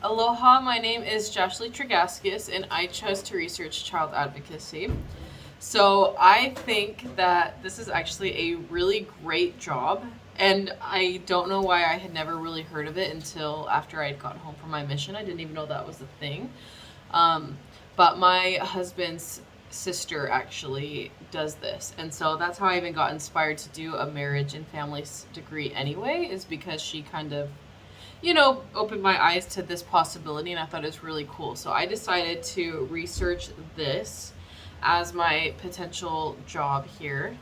Aloha, my name is Joshly Tregaskis, and I chose to research child advocacy. So I think that this is actually a really great job, and I don't know why I had never really heard of it until after I'd gotten home from my mission. I didn't even know that was a thing. Um, but my husband's sister actually does this, and so that's how I even got inspired to do a marriage and family degree anyway, is because she kind of opened my eyes to this possibility, and I thought it was really cool. So I decided to research this as my potential job here.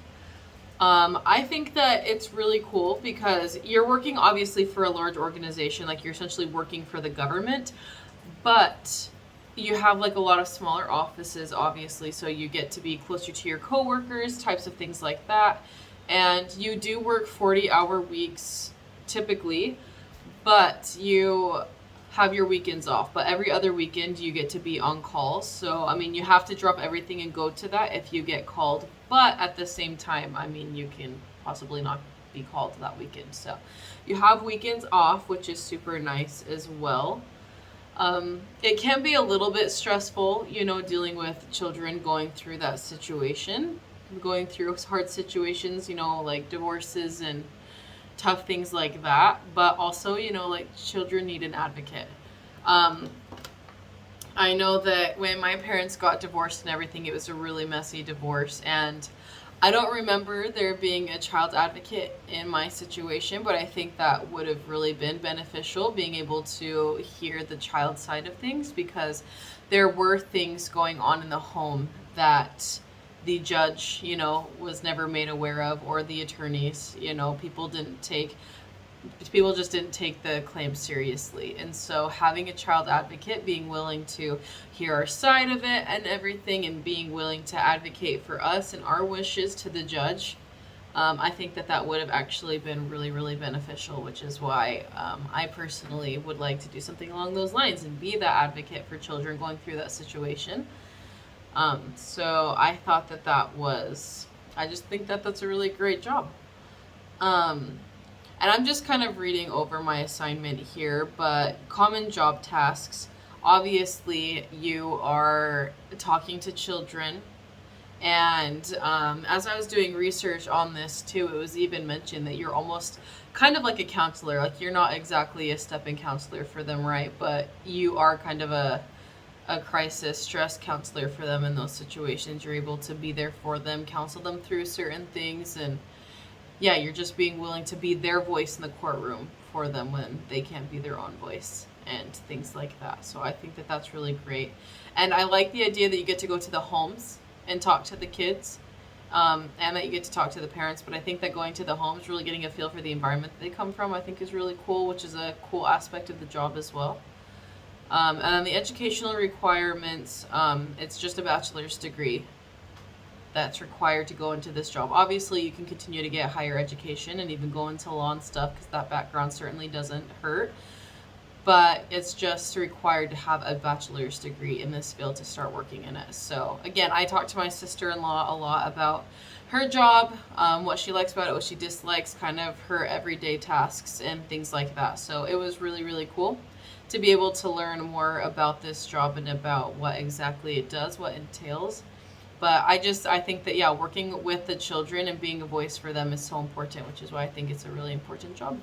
I think that it's really cool because you're working obviously for a large organization, like you're essentially working for the government, but you have like a lot of smaller offices, obviously, so you get to be closer to your coworkers, types of things like that. And you do work 40-hour weeks typically, but you have your weekends off. But every other weekend you get to be on call. So, I mean, you have to drop everything and go to that if you get called. But at the same time, I mean, you can possibly not be called that weekend. So you have weekends off, which is super nice as well. It can be a little bit stressful, dealing with children going through that situation, going through hard situations, like divorces and tough things like that. But also, like children need an advocate. I know that when my parents got divorced and everything, it was a really messy divorce, and I don't remember there being a child advocate in my situation, but I think that would have really been beneficial, being able to hear the child side of things, because there were things going on in the home that the judge, was never made aware of, or the attorneys, people just didn't take the claim seriously. And so having a child advocate being willing to hear our side of it and everything, and being willing to advocate for us and our wishes to the judge, I think that would have actually been really, really beneficial, which is why I personally would like to do something along those lines and be that advocate for children going through that situation. So I thought I just think that that's a really great job. And I'm just kind of reading over my assignment here, but common job tasks. Obviously, you are talking to children. And as I was doing research on this too, it was even mentioned that you're almost kind of like a counselor. Like, you're not exactly a step-in counselor for them, right? But you are kind of a crisis stress counselor for them in those situations. You're able to be there for them, counsel them through certain things, and yeah, you're just being willing to be their voice in the courtroom for them when they can't be their own voice and things like that. So I think that that's really great. And I like the idea that you get to go to the homes and talk to the kids, and that you get to talk to the parents. But I think that going to the homes, really getting a feel for the environment that they come from, I think is really cool, which is a cool aspect of the job as well. And then the educational requirements, it's just a bachelor's degree that's required to go into this job. Obviously, you can continue to get higher education and even go into law and stuff, because that background certainly doesn't hurt. But it's just required to have a bachelor's degree in this field to start working in it. So again, I talked to my sister-in-law a lot about her job, what she likes about it, what she dislikes, kind of her everyday tasks and things like that. So it was really, really cool to be able to learn more about this job and about what exactly it does, what it entails. But I think that, yeah, working with the children and being a voice for them is so important, which is why I think it's a really important job.